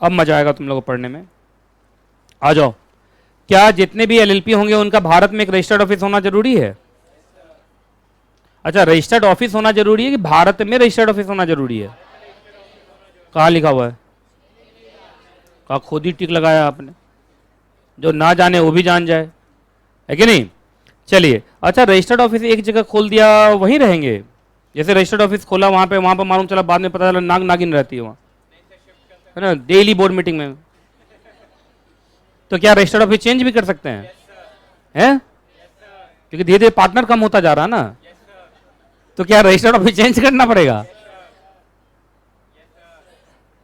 अब मजा आएगा तुम लोगों को पढ़ने में। आ जाओ। क्या जितने भी एलएलपी होंगे उनका भारत में एक रजिस्टर्ड ऑफिस होना जरूरी है? अच्छा, रजिस्टर्ड ऑफिस होना जरूरी है कि भारत में रजिस्टर्ड ऑफिस होना जरूरी है? कहाँ लिखा हुआ है? कहा खुद ही टिक लगाया आपने। जो ना जाने वो भी जान जाए, है कि नहीं? चलिए, अच्छा रजिस्टर्ड ऑफिस एक जगह खोल दिया वहीं रहेंगे? जैसे रजिस्टर्ड ऑफिस खोला वहां पे मालूम चला बाद में पता चला नागिन रहती है वहां, है ना, डेली बोर्ड मीटिंग में। तो क्या रजिस्टर्ड ऑफिस चेंज भी कर सकते हैं? हैं? क्योंकि धीरे धीरे पार्टनर कम होता जा रहा है ना, तो क्या रजिस्टर्ड ऑफिस चेंज करना पड़ेगा?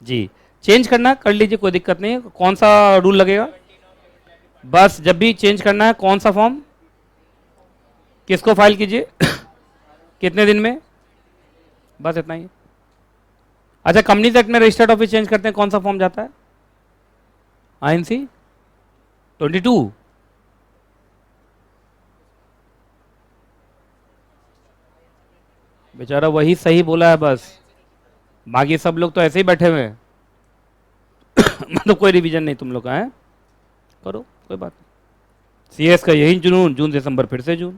जी, चेंज करना कर लीजिए, कोई दिक्कत नहीं है। कौन सा रूल लगेगा? बस जब भी चेंज करना है कौन सा फॉर्म किसको फाइल कीजिए कितने दिन में, बस इतना ही। अच्छा, कंपनीज एक्ट में रजिस्टर्ड ऑफिस चेंज करते हैं कौन सा फॉर्म जाता है? आईएनसी 22। बेचारा वही सही बोला है बस, बाकी सब लोग तो ऐसे ही बैठे हुए हैं मतलब कोई रिवीजन नहीं तुम लोग का है, करो कोई बात नहीं। सीएस का यही जुनून, जून दिसंबर फिर से जून,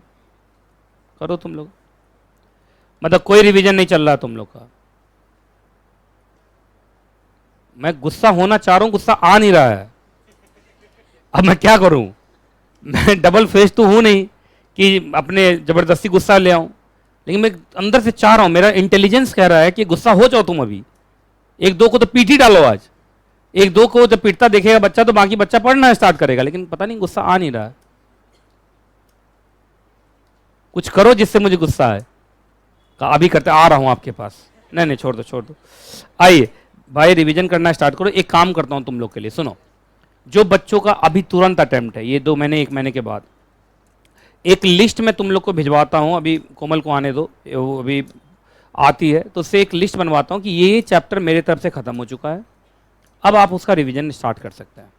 करो तुम लोग, मतलब कोई रिवीजन नहीं चल रहा तुम लोग का। मैं गुस्सा होना चाह रहा हूं, गुस्सा आ नहीं रहा है, अब मैं क्या करूं? मैं डबल फेस तो हूं नहीं कि अपने जबरदस्ती गुस्सा ले आऊं, लेकिन मैं अंदर से चाह रहा हूं, मेरा इंटेलिजेंस कह रहा है कि गुस्सा हो जाओ तुम अभी, एक दो को तो पीट ही डालो आज। एक दो को जब पीटता देखेगा बच्चा तो बाकी बच्चा पढ़ना स्टार्ट करेगा, लेकिन पता नहीं गुस्सा आ नहीं रहा है। कुछ करो जिससे मुझे गुस्सा आए। अभी करते, आ रहा हूं आपके पास। नहीं नहीं, छोड़ दो छोड़ दो। आइए भाई, रिवीजन करना स्टार्ट करो। एक काम करता हूं तुम लोग के लिए, सुनो। जो बच्चों का अभी तुरंत अटेम्प्ट है, ये 2 महीने 1 महीने के बाद, एक लिस्ट में तुम लोग को भिजवाता हूं। अभी कोमल को आने दो, वो अभी आती है, तो उससे एक लिस्ट बनवाता हूं कि ये चैप्टर मेरे तरफ से खत्म हो चुका है, अब आप उसका रिवीजन स्टार्ट कर सकते हैं।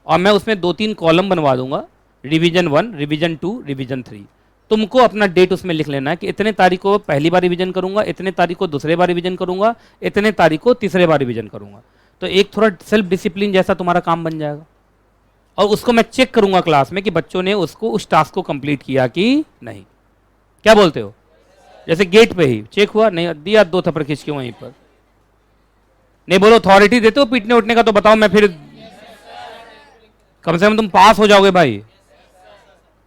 और मैं उसमें 2-3 कॉलम बनवा दूंगा, रिवीजन 1, रिवीजन 2, रिवीजन 3। तुमको अपना डेट उसमें लिख लेना है कि इतने तारीख को पहली बार रिवीजन करूंगा, इतने तारीख को दूसरे बार रिवीजन करूंगा, इतने तारीख को तीसरे बार रिवीजन करूंगा। तो एक थोड़ा सेल्फ डिसिप्लिन जैसा तुम्हारा काम बन जाएगा। और उसको मैं चेक करूंगा क्लास में कि बच्चों ने उसको उस टास्क को कंप्लीट किया कि नहीं। क्या बोलते हो? जैसे गेट पे ही चेक हुआ, नहीं दिया 2 थप्पड़ खींच के वहीं पर। नहीं बोलो, अथॉरिटी देते हो पीटने उठने का तो बताओ, मैं फिर कम से कम तुम पास हो जाओगे भाई।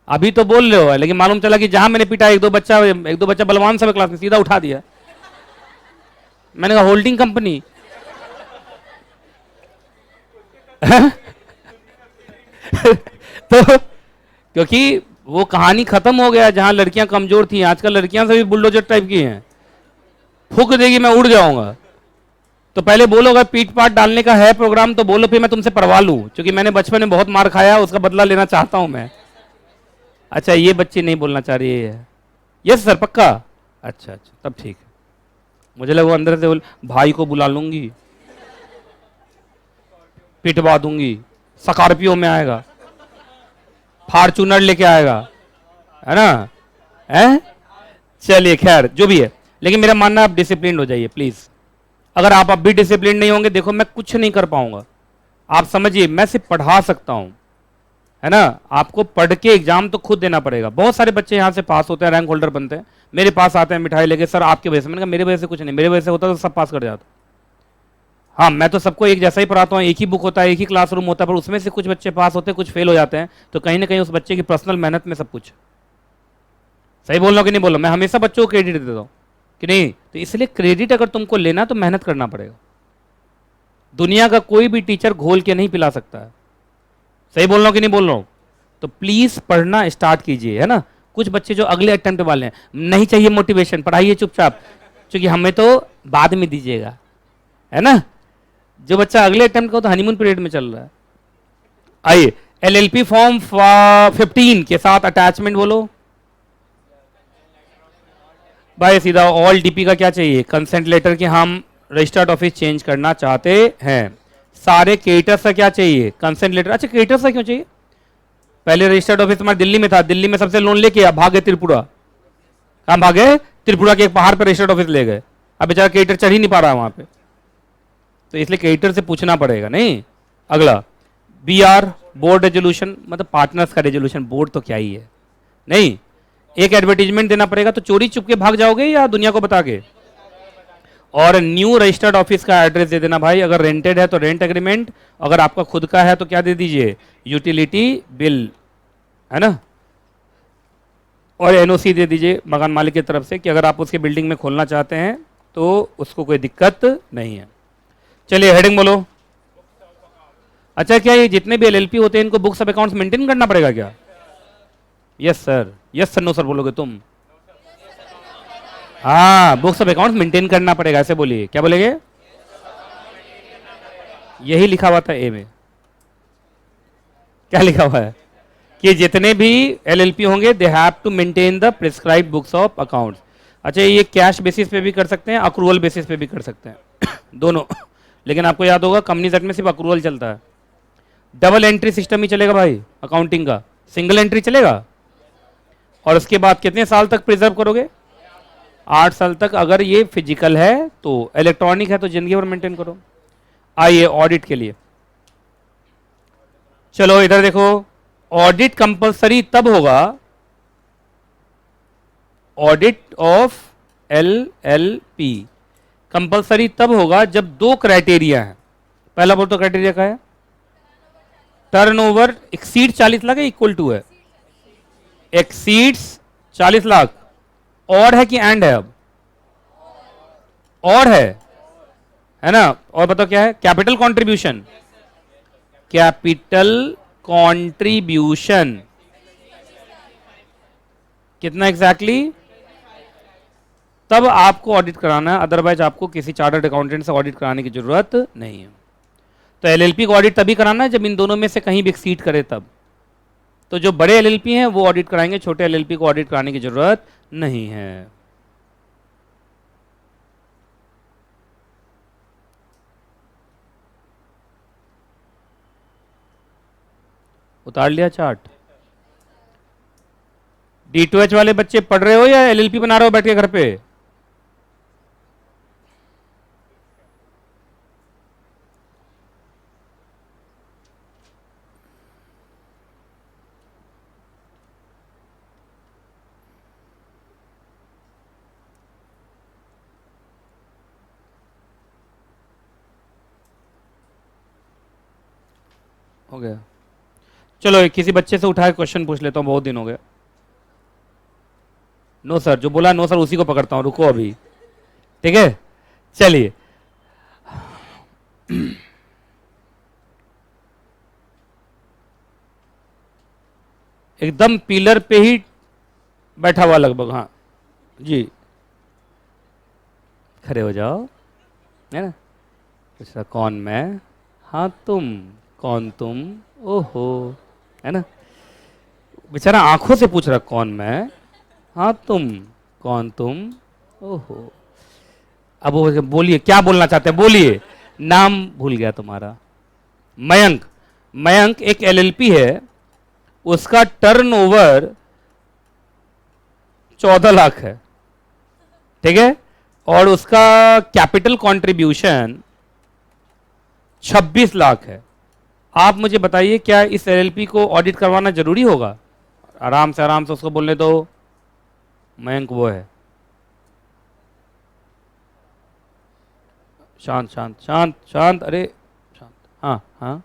अभी तो बोल रहे हो, लेकिन मालूम चला कि जहां मैंने पीटा एक दो बच्चा बलवान सब क्लास में सीधा उठा दिया। मैंने कहा होल्डिंग कंपनी तो क्योंकि वो कहानी खत्म हो गया जहां लड़कियां कमजोर थी, आजकल लड़कियां से भी बुलडोजर टाइप की हैं, फूक देगी मैं उड़ जाऊंगा। तो पहले बोलो अगर पीट पाट डालने का है प्रोग्राम तो बोलो, फिर मैं तुमसे पढ़वा लूं, क्योंकि मैंने बचपन में बहुत मार खाया, उसका बदला लेना चाहता हूं मैं। अच्छा, ये बच्ची नहीं बोलना चाह रही है? यस सर, पक्का? अच्छा अच्छा, तब ठीक है। मुझे लगा वो अंदर से बोल भाई को बुला लूंगी, पिटवा दूंगी, स्कॉर्पियो में आएगा, फॉर्चूनर लेके आएगा, है ना? है? चलिए खैर जो भी है, लेकिन मेरा मानना आप डिसिप्लिन हो जाइए प्लीज। अगर आप अब भी डिसिप्लिन नहीं होंगे, देखो मैं कुछ नहीं कर पाऊंगा। आप समझिए, मैं सिर्फ पढ़ा सकता हूं, है ना? आपको पढ़ के एग्जाम तो खुद देना पड़ेगा। बहुत सारे बच्चे यहाँ से पास होते हैं, रैंक होल्डर बनते हैं, मेरे पास आते हैं मिठाई लेके, सर आपकी वजह से। मैंने कहा मेरे वजह से कुछ नहीं, मेरे वजह से होता तो सब पास कर जाता। हाँ, मैं तो सबको एक जैसा ही पढ़ाता हूँ, एक ही बुक होता है, एक ही क्लासरूम होता है, पर उसमें से कुछ बच्चे पास होते हैं, कुछ फेल हो जाते हैं, तो कहीं ना कहीं उस बच्चे की पर्सनल मेहनत में सब कुछ। सही बोल रहा हूँ कि नहीं बोल रहा? मैं हमेशा बच्चों को क्रेडिट देता हूँ कि नहीं, तो इसलिए क्रेडिट अगर तुमको लेना तो मेहनत करना पड़ेगा। दुनिया का कोई भी टीचर घोल के नहीं पिला सकता है। सही बोल रहा हूँ कि नहीं बोल रहा हूँ? तो प्लीज पढ़ना स्टार्ट कीजिए, है ना? कुछ बच्चे जो अगले अटेम्प्ट वाले हैं, नहीं चाहिए मोटिवेशन, पढ़ाइए चुपचाप, क्योंकि हमें तो बाद में दीजिएगा, है ना? जो बच्चा अगले अटेम्प्ट का तो हनीमून पीरियड में चल रहा है। आइए, एलएलपी फॉर्म 15 के साथ अटैचमेंट बोलो भाई। सीधा ऑल डीपी का क्या चाहिए? कंसेंट लेटर कि हम रजिस्टर्ड ऑफिस चेंज करना चाहते हैं। सारे क्रेडिटर्स का क्या चाहिए? Consent letter. अच्छा, क्रेडिटर्स का क्यों चाहिए? पहले रजिस्टर्ड ऑफिस हमारे दिल्ली में था, दिल्ली में सबसे लोन लेके भागे त्रिपुरा। कहां भागे? त्रिपुरा के एक पहाड़ पर रजिस्टर्ड ऑफिस ले गए। अब बेचारा क्रेडिटर चढ़ ही नहीं पा रहा है वहां पे। तो इसलिए क्रेडिटर से पूछना पड़ेगा। नहीं, अगला BR बोर्ड रेजोल्यूशन, मतलब पार्टनर्स का रेजोल्यूशन, बोर्ड तो क्या ही है। नहीं, एक एडवर्टीजमेंट देना पड़ेगा, तो चोरी चुप के भाग जाओगे या दुनिया को बता के। और न्यू रजिस्टर्ड ऑफिस का एड्रेस दे देना भाई, अगर रेंटेड है तो रेंट एग्रीमेंट, अगर आपका खुद का है तो क्या दे दीजिए, यूटिलिटी बिल, है ना। और NOC दे दीजिए मकान मालिक की तरफ से कि अगर आप उसके बिल्डिंग में खोलना चाहते हैं तो उसको कोई दिक्कत नहीं है। चलिए हेडिंग बोलो। अच्छा, क्या ये जितने भी LLP होते हैं इनको बुक्स ऑफ अकाउंट्स मेंटेन करना पड़ेगा क्या? Yes sir, yes sir, no sir बोलोगे तुम? हाँ, बुक्स ऑफ अकाउंट्स मेंटेन करना पड़ेगा, ऐसे बोलिए। क्या बोलेंगे? यही लिखा हुआ था ए में। क्या लिखा हुआ है कि जितने भी LLP होंगे they have to maintain the prescribed books of accounts. अच्छा, ये कैश बेसिस पे भी कर सकते हैं, अक्रूवल बेसिस पे भी कर सकते हैं दोनों। लेकिन आपको याद होगा कंपनीज एक्ट में सिर्फ अक्रूवल चलता है। डबल एंट्री सिस्टम ही चलेगा भाई अकाउंटिंग का, सिंगल एंट्री चलेगा। और उसके बाद कितने साल तक प्रिजर्व करोगे? 8 साल तक। अगर ये फिजिकल है तो, इलेक्ट्रॉनिक है तो जिंदगी भर मेंटेन करो। आइए ऑडिट के लिए, चलो इधर देखो। ऑडिट कंपलसरी तब होगा, ऑडिट ऑफ LLP कंपलसरी तब होगा जब 2 क्राइटेरिया है। पहला बोल तो क्राइटेरिया का है, टर्नओवर एक्सीड 40 लाख है, इक्वल टू है, एक्सीड्स 40 लाख, और है कि एंड है? अब और है ना। और बताओ क्या है? कैपिटल कंट्रीब्यूशन, कैपिटल कंट्रीब्यूशन कितना एग्जैक्टली तब आपको ऑडिट कराना है, अदरवाइज आपको किसी चार्टर्ड अकाउंटेंट से ऑडिट कराने की जरूरत नहीं है। तो LLP को ऑडिट तभी कराना है जब इन दोनों में से कहीं भी एक्सीड करे तब। तो जो बड़े LLP हैं वो ऑडिट कराएंगे, छोटे LLP को ऑडिट कराने की जरूरत नहीं है। उतार लिया चार्ट? D2H वाले बच्चे पढ़ रहे हो या LLP बना रहे हो बैठ के घर पे? हो गया। चलो किसी बच्चे से उठा के क्वेश्चन पूछ लेता हूँ, बहुत दिन हो गया। नो सर, जो बोला नो सर उसी को पकड़ता हूँ, रुको अभी। ठीक है, चलिए। एकदम पिलर पे ही बैठा हुआ लगभग। हाँ जी, खड़े हो जाओ, है ना। पूछ रहा कौन मैं? हाँ तुम। कौन तुम? ओहो, है ना। बेचारा आंखों से पूछ रहा कौन मैं? हाँ तुम। कौन तुम? ओहो। अब वो बोलिए, क्या बोलना चाहते हैं बोलिए। नाम भूल गया तुम्हारा। मयंक। मयंक एक LLP है, उसका टर्नओवर 14 लाख है, ठीक है, और उसका कैपिटल कंट्रीब्यूशन 26 लाख है। आप मुझे बताइए क्या इस LLP को ऑडिट करवाना जरूरी होगा? आराम से उसको बोलने दो। मयंक वो है, शांत शांत शांत शांत, अरे शांत। हाँ हाँ,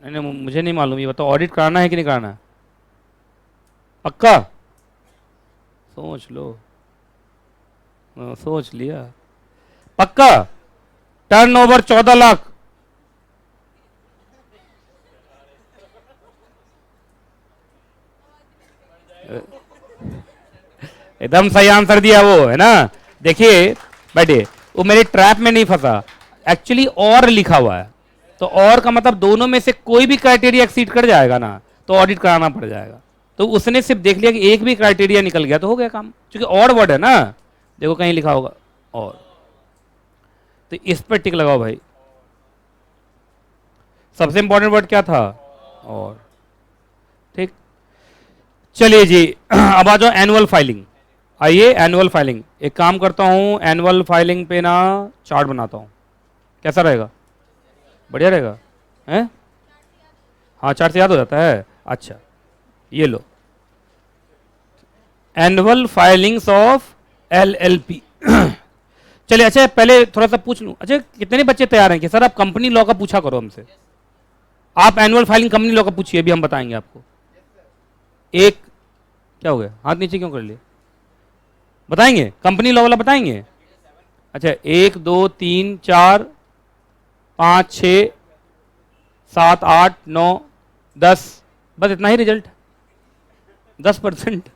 नहीं मुझे नहीं मालूम, ये बताओ ऑडिट कराना है कि नहीं कराना है? पक्का? सोच लो। सोच लिया? पक्का? टर्नओवर 14 लाख। एकदम सही आंसर दिया वो, है ना। देखिए बैठिए, वो मेरे ट्रैप में नहीं फंसा, एक्चुअली और लिखा हुआ है, तो और का मतलब दोनों में से कोई भी क्राइटेरिया एक्सीड कर जाएगा ना तो ऑडिट कराना पड़ जाएगा। तो उसने सिर्फ देख लिया कि एक भी क्राइटेरिया निकल गया तो हो गया काम, क्योंकि और वर्ड है ना। देखो कहीं लिखा होगा और, तो इस पर टिक लगाओ भाई। सबसे इंपॉर्टेंट वर्ड क्या था? और। ठीक, चलिए जी। अब आ जाओ एनुअल फाइलिंग। आइए एनुअल फाइलिंग, एक काम करता हूँ, एनुअल फाइलिंग पे ना चार्ट बनाता हूँ, कैसा रहेगा? बढ़िया रहेगा हैं? हाँ चार्ट से याद हो जाता है। अच्छा ये लो, एनुअल फाइलिंग्स ऑफ LLP। चलिए अच्छा पहले थोड़ा सा पूछ लूँ, अच्छा कितने बच्चे तैयार हैं कि सर आप कंपनी लॉ का पूछा करो हमसे, आप एनुअल फाइलिंग कंपनी लॉ का पूछिए, अभी हम बताएंगे आपको। एक, क्या हो गया, हाथ नीचे क्यों कर लिए? बताएंगे कंपनी लॉ वाला बताएंगे। अच्छा 1 2 3 4 5 6 7 8 9 10, बस इतना ही रिजल्ट, 10%।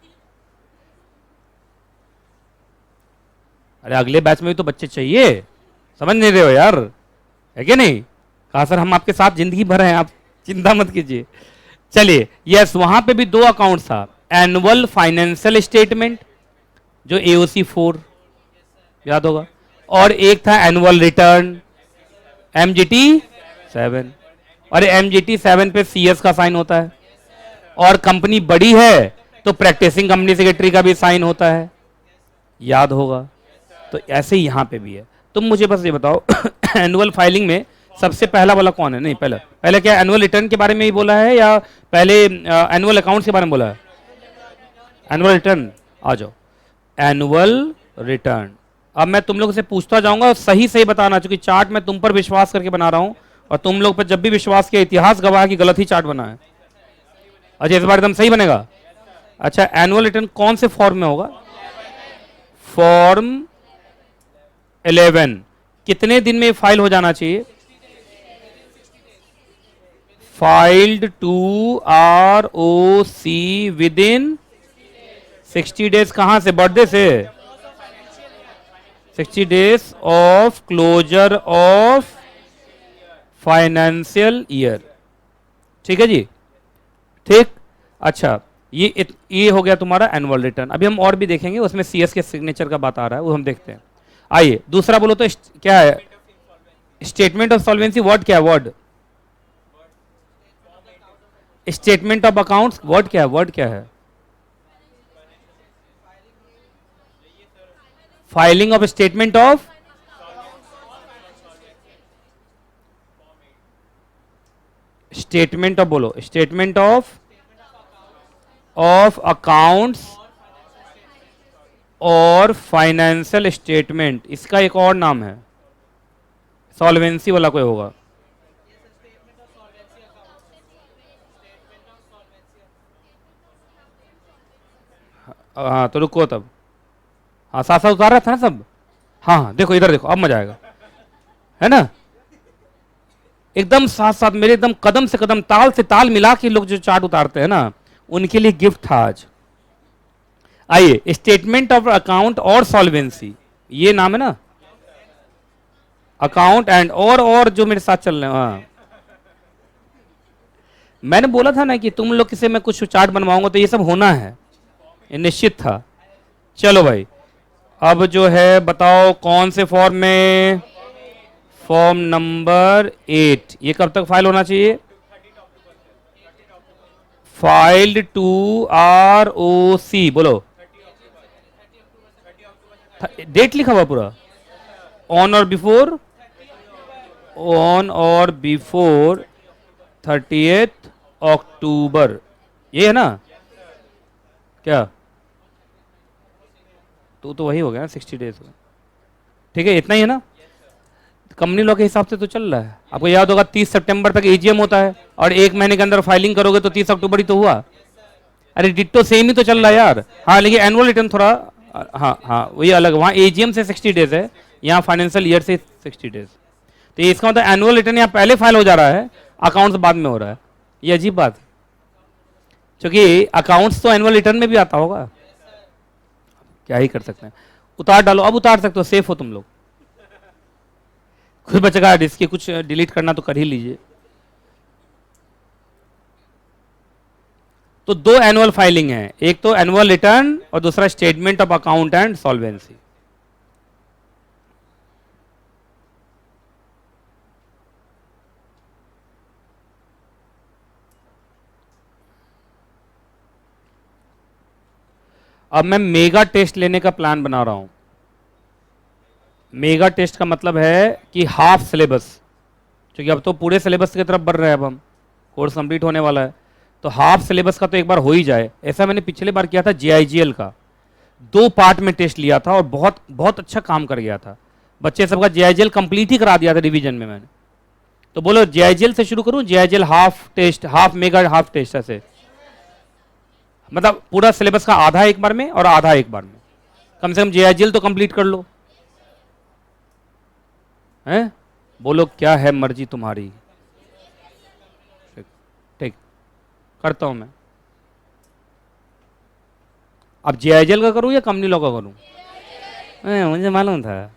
अरे अगले बैच में भी तो बच्चे चाहिए, समझ नहीं रहे हो यार, है कि नहीं? कहा सर हम आपके साथ जिंदगी भर हैं, आप चिंता मत कीजिए। चलिए यस, वहां पे भी दो अकाउंट था, एनुअल फाइनेंशियल स्टेटमेंट जो AOC 4 याद होगा, और एक था एनुअल रिटर्न MGT 7, और MGT 7 पे CS का साइन होता है, और कंपनी बड़ी है तो प्रैक्टिसिंग कंपनी सेक्रेटरी का भी साइन होता है, याद होगा। तो ऐसे ही यहां पे भी है। तुम मुझे बस ये बताओ एनुअल फाइलिंग में सबसे पहला वाला कौन है? नहीं पहले पहले क्या एनुअल रिटर्न के बारे में ही बोला है या पहले एनुअल अकाउंट्स के बारे में बोला है? एनुअल रिटर्न, आ जाओ, एनुअल रिटर्न। अब मैं तुम लोग से पूछता जाऊंगा, सही सही बताना, चूंकि चार्ट मैं तुम पर विश्वास करके बना रहा हूं, और तुम लोग पर जब भी विश्वास किया इतिहास गवाह की गलत ही चार्ट बना है। अच्छा इस बार एकदम सही बनेगा। अच्छा एनुअल रिटर्न कौन से फॉर्म में होगा? फॉर्म 11। कितने दिन में फाइल हो जाना चाहिए? Filed to ROC within 60 days. कहां से? बर्थडे से? 60 days of closure of financial year. ठीक है जी, ठीक। अच्छा ये हो गया तुम्हारा एनुअल रिटर्न। अभी हम और भी देखेंगे, उसमें CS के सिग्नेचर का बात आ रहा है, वो हम देखते हैं। आइए दूसरा बोलो तो क्या है? स्टेटमेंट ऑफ सॉल्वेंसी वर्ड क्या है? Word statement of accounts word क्या है? वर्ड क्या है? Filing of statement of, statement of बोलो, स्टेटमेंट ऑफ अकाउंट्स और फाइनेंशियल स्टेटमेंट, इसका एक और नाम है, सॉल्वेंसी वाला कोई होगा। हाँ तो रुको तब, हाँ साथ साथ उतार रहा था ना सब। हाँ हाँ देखो इधर देखो, अब मजा आएगा, है ना? एकदम साथ साथ मेरे, एकदम कदम से कदम, ताल से ताल मिला के लोग जो चार्ट उतारते हैं ना, उनके लिए गिफ्ट था आज। आइए स्टेटमेंट ऑफ अकाउंट और सॉल्वेंसी, ये नाम है ना, अकाउंट एंड और जो मेरे साथ चल रहे हैं। हाँ मैंने बोला था ना कि तुम लोग से मैं कुछ चार्ट बनवाऊंगा तो ये सब होना है, ये निश्चित था। चलो भाई अब जो है बताओ कौन से फॉर्म में? Form number 8। ये कब तक फाइल होना चाहिए? फाइल्ड टू ROC बोलो, डेट लिखा हुआ पूरा, ऑन और बिफोर, ऑन और बिफोर 30 अक्टूबर, ये है ना? क्या तो वही हो गया ना, 60 डेज हो गया। ठीक है इतना ही है ना? कंपनी लॉ के हिसाब से तो चल रहा है। आपको याद होगा 30 सितंबर तक AGM होता है, और एक महीने के अंदर फाइलिंग करोगे तो 30 अक्टूबर ही तो हुआ। अरे डिट्टो सेम ही तो चल रहा है यार। हाँ लेकिन एनुअल रिटर्न थोड़ा, हाँ हाँ वही अलग, वहाँ AGM से 60 डेज है, यहाँ फाइनेंशियल ईयर से 60 डेज। तो इसका मतलब एनुअल रिटर्न यहाँ पहले फाइल हो जा रहा है, अकाउंट्स बाद में हो रहा है। ये अजीब बात है, क्योंकि अकाउंट्स तो एनुअल रिटर्न में भी आता होगा, क्या ही कर सकते हैं। उतार डालो, अब उतार सकते हो, सेफ हो तुम लोग। खुद बचेगा इसके, कुछ डिलीट करना तो कर ही लीजिए। तो दो एनुअल फाइलिंग है, एक तो एनुअल रिटर्न और दूसरा statement of account and solvency. अब मैं मेगा टेस्ट लेने का प्लान बना रहा हूं। मेगा टेस्ट का मतलब है कि हाफ सिलेबस, क्योंकि अब तो पूरे सिलेबस की तरफ बढ़ रहे हैं, अब हम कोर्स कंप्लीट होने वाला है, तो हाफ सिलेबस का तो एक बार हो ही जाए। ऐसा मैंने पिछले बार किया था JIGL का, 2 पार्ट में टेस्ट लिया था और बहुत बहुत अच्छा काम कर गया था। बच्चे सबका JIGL कंप्लीट ही करा दिया था रिवीजन में मैंने। तो बोलो JIGL से शुरू करूं, JIGL half test, half mega, half test, ऐसे मतलब पूरा सिलेबस का आधा एक बार में और आधा एक बार में। कम से कम JIGL तो कंप्लीट कर लो, हैं? बोलो क्या है मर्जी तुम्हारी। ठीक, करता हूं मैं। अब JIGL का करूं या कंपनी लॉ का करूं? मुझे मालूम था।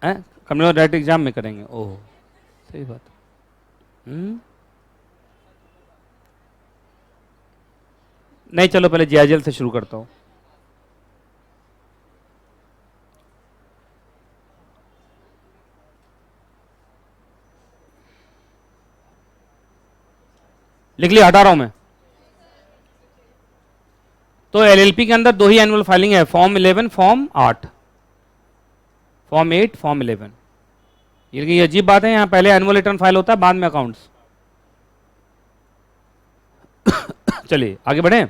कंपनी लॉ डायरेक्ट एग्जाम में करेंगे, ओह सही बात। नहीं, चलो पहले JIGL से शुरू करता हूं। लिख लिया, हटा रहा हूं मैं। तो LLP के अंदर 2 ही एनुअल फाइलिंग है, फॉर्म 11, फॉर्म 8, फॉर्म 8, फॉर्म 11। ये अजीब बात है, यहां पहले एनुअल रिटर्न फाइल होता है, बाद में अकाउंट्स। चलिए आगे बढ़े।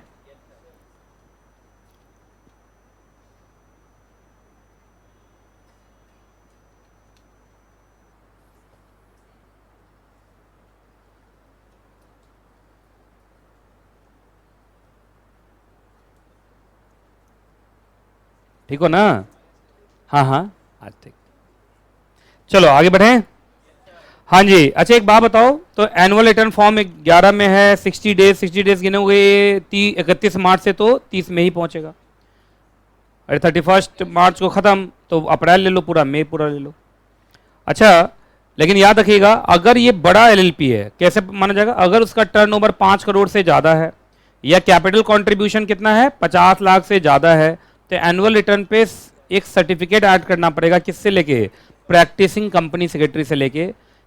ठीक हो ना? हाँ हाँ, आज ठीक। चलो आगे बढ़े। हाँ जी, अच्छा एक बात बताओ, तो एनुअल रिटर्न फॉर्म 11 में है, 60 डेज, 60 डेज गिने हुए 31 मार्च से तो 30 में ही पहुंचेगा। अरे 31 मार्च को खत्म, तो अप्रैल ले लो पूरा, मई पूरा ले लो। अच्छा, लेकिन याद रखिएगा, अगर ये बड़ा LLP है, कैसे माना जाएगा? अगर उसका टर्नओवर 5 करोड़ से ज़्यादा है या कैपिटल कंट्रीब्यूशन कितना है, 50 लाख से ज़्यादा है, तो एनुअल रिटर्न पे एक सर्टिफिकेट ऐड करना पड़ेगा। किससे लेके? प्रैक्टिसिंग कंपनी सेक्रेटरी से लेके,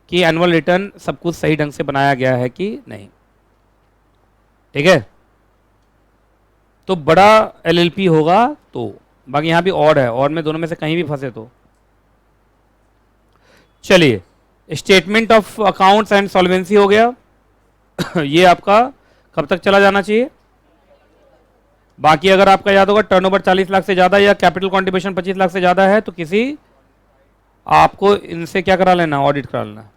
कि एनुअल रिटर्न सब कुछ सही ढंग से बनाया गया है कि नहीं। ठीक है? तो बड़ा LLP होगा तो, बाकी यहां भी और है, और में दोनों में से कहीं भी फंसे तो। चलिए, statement of accounts and solvency हो गया। ये आपका कब तक चला जाना चाहिए? बाकी अगर आपका याद होगा, टर्नओवर 40 लाख से ज्यादा या कैपिटल कंट्रीब्यूशन 25 लाख से ज्यादा है, तो किसी आपको इनसे क्या करा लेना? ऑडिट करा लेना,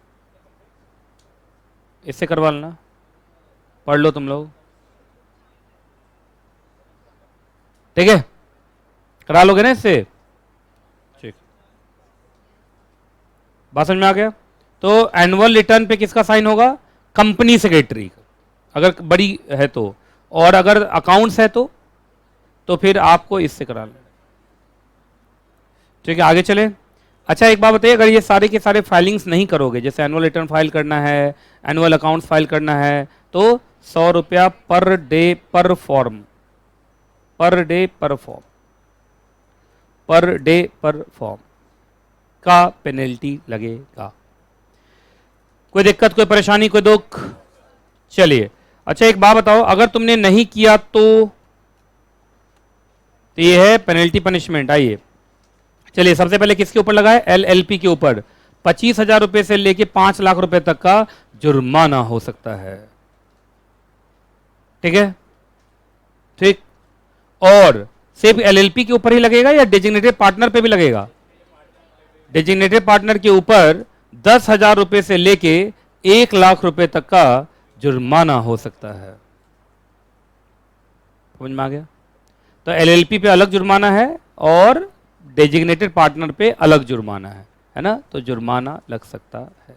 इससे करवा लेना। पढ़ लो तुम लोग, ठीक है? करा लोगे ना इससे? ठीक, बात समझ में आ गया? तो एनुअल रिटर्न पे किसका साइन होगा? कंपनी सेक्रेटरी, अगर बड़ी है तो, और अगर अकाउंट्स है तो फिर आपको इससे करा लेना। ठीक है, आगे चले। अच्छा एक बात बताइए, अगर ये सारे के सारे फाइलिंग्स नहीं करोगे, जैसे एनुअल रिटर्न फाइल करना है, एनुअल अकाउंट्स फाइल करना है, तो 100 रुपया पर डे पर फॉर्म, पर डे पर फॉर्म, पर डे पर फॉर्म का पेनल्टी लगेगा। कोई दिक्कत, कोई परेशानी, कोई दुख? चलिए, अच्छा एक बात बताओ, अगर तुमने नहीं किया तो ये है पेनल्टी पनिशमेंट। आइए चलिए, सबसे पहले किसके ऊपर लगा है? LLP के ऊपर 25,000 रुपए से लेके 5 लाख रुपए तक का जुर्माना हो सकता है। ठीक है? ठीक, और सिर्फ LLP के ऊपर ही लगेगा या डेजिग्नेटेड पार्टनर पे भी लगेगा? डेजिग्नेटेड पार्टनर के ऊपर 10,000 रुपए से लेके 1 लाख रुपए तक का जुर्माना हो सकता है। समझ में आ गया? तो LLP पे अलग जुर्माना है और डेजिग्नेटेड पार्टनर पे अलग जुर्माना है ना? तो जुर्माना लग सकता है।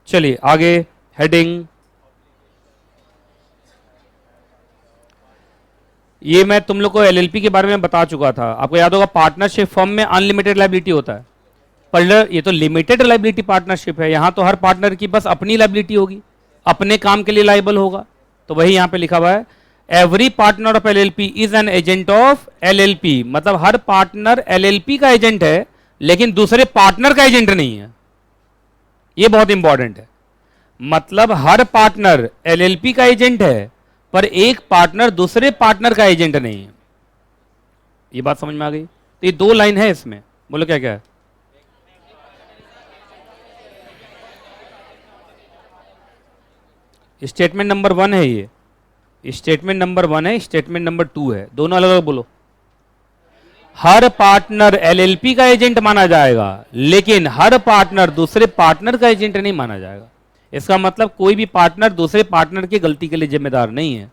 चलिए आगे, हेडिंग। ये मैं तुम लोग को LLP के बारे में बता चुका था, आपको याद होगा, पार्टनरशिप फर्म में अनलिमिटेड लायबिलिटी होता है, पर ये तो लिमिटेड लायबिलिटी पार्टनरशिप है। यहां तो हर पार्टनर की बस अपनी लायबिलिटी होगी, अपने काम के लिए लायबल होगा। तो वही यहां पे लिखा हुआ है, every partner of LLP is an agent of LLP, मतलब हर पार्टनर LLP का एजेंट है, लेकिन दूसरे पार्टनर का एजेंट नहीं है। ये बहुत इंपॉर्टेंट है, मतलब हर पार्टनर LLP का एजेंट है, पर एक पार्टनर दूसरे पार्टनर का एजेंट नहीं है। ये बात समझ में आ गई? तो ये दो लाइन है इसमें, बोलो क्या क्या है। स्टेटमेंट नंबर 1 है ये, स्टेटमेंट नंबर 1 है, स्टेटमेंट नंबर 2 है, दोनों अलग अलग बोलो। हर पार्टनर एलएलपी का एजेंट माना जाएगा, लेकिन हर पार्टनर दूसरे पार्टनर का एजेंट नहीं माना जाएगा। इसका मतलब कोई भी पार्टनर दूसरे पार्टनर की गलती के लिए जिम्मेदार नहीं है।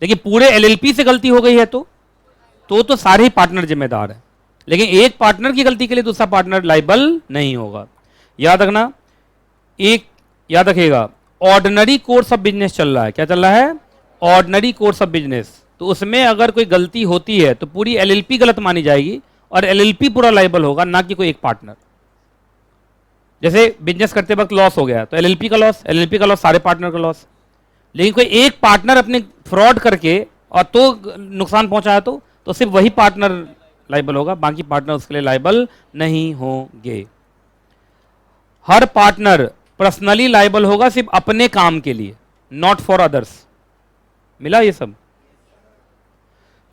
लेकिन पूरे एलएलपी से गलती हो गई है तो सारे ही पार्टनर जिम्मेदार है, लेकिन एक पार्टनर की गलती के लिए दूसरा पार्टनर लाइबल नहीं होगा। याद रखना, एक याद रखिएगा, ऑर्डिनरी कोर्स ऑफ बिजनेस चल रहा है। क्या चल रहा है? Ordinary course of business. तो उसमें अगर कोई गलती होती है तो पूरी एलएलपी गलत मानी जाएगी और एलएलपी पूरा लाइबल होगा, ना कि कोई एक पार्टनर। जैसे बिजनेस करते वक्त लॉस हो गया तो एलएलपी का लॉस, एलएलपी का लॉस, सारे पार्टनर का लॉस। लेकिन कोई एक पार्टनर अपने फ्रॉड करके और तो नुकसान पहुंचाया तो सिर्फ वही पार्टनर लाइबल होगा, बाकी पार्टनर उसके लिए लाइबल नहीं होंगे। हर पार्टनर पर्सनली लाइबल होगा सिर्फ अपने काम के लिए, नॉट फॉर अदर्स। मिला ये सब?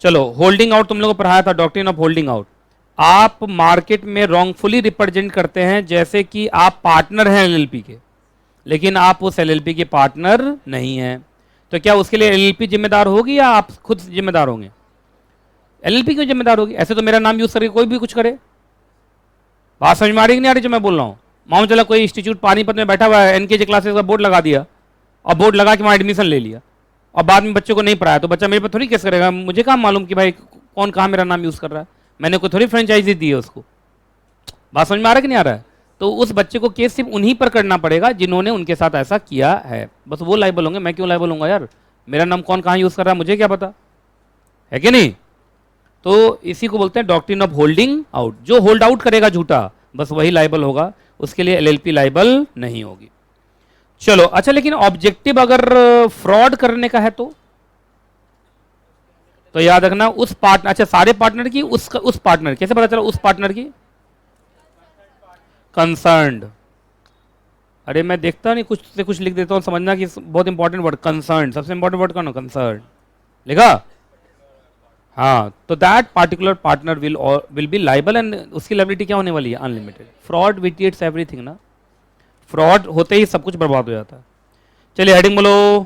चलो, होल्डिंग आउट तुम लोगों को पढ़ाया था, डॉक्ट्रिन ऑफ होल्डिंग आउट। आप मार्केट में रॉन्गफुली रिप्रेजेंट करते हैं, जैसे कि आप पार्टनर हैं एलएलपी के, लेकिन आप उस एलएलपी के पार्टनर नहीं हैं। तो क्या उसके लिए एलएलपी जिम्मेदार होगी या आप खुद जिम्मेदार होंगे? एलएलपी क्यों जिम्मेदार होगी? ऐसे तो मेरा नाम यूज करके कोई भी कुछ करे। बात समझ में आ रही कि नहीं आ रही जो मैं बोल रहा हूं? मालूम चला कोई इंस्टीट्यूट पानीपत में बैठा हुआ है, एनकेजी क्लासेस का बोर्ड लगा दिया और बोर्ड लगा के वहां एडमिशन ले लिया और बाद में बच्चे को नहीं पढ़ाया, तो बच्चा मेरे पर थोड़ी केस करेगा। मुझे कहाँ मालूम कि भाई कौन कहाँ मेरा नाम यूज कर रहा है? मैंने कोई थोड़ी फ्रेंचाइजी दी है उसको। बात समझ में आ रहा है कि नहीं आ रहा है? तो उस बच्चे को केस सिर्फ उन्हीं पर करना पड़ेगा जिन्होंने उनके साथ ऐसा किया है, बस वो लाइबल होंगे। मैं क्यों लाइबल होऊंगा यार? मेरा नाम कौन कहाँ यूज कर रहा है मुझे क्या पता है कि नहीं? तो इसी को बोलते हैं डॉक्ट्रिन ऑफ होल्डिंग आउट। जो होल्ड आउट करेगा झूठा, बस वही लाइबल होगा, उसके लिए एलएलपी लाइबल नहीं होगी। चलो अच्छा, लेकिन ऑब्जेक्टिव अगर फ्रॉड करने का है तो याद रखना उस पार्टनर, अच्छा सारे पार्टनर की, उस पार्टनर, कैसे पता चला उस पार्टनर की? कंसर्न्ड। अरे मैं देखता नहीं, कुछ से कुछ लिख देता हूं, समझना कि बहुत इंपॉर्टेंट वर्ड कंसर्न, सबसे इंपॉर्टेंट वर्ड कौन है? कंसर्न लिखा। हाँ, तो that particular partner will be liable, and उसकी लायबिलिटी क्या होने वाली है? अनलिमिटेड। फ्रॉड विटिएट्स एवरीथिंग ना, फ्रॉड होते ही सब कुछ बर्बाद हो जाता है। चलिए हेडिंग बोलो।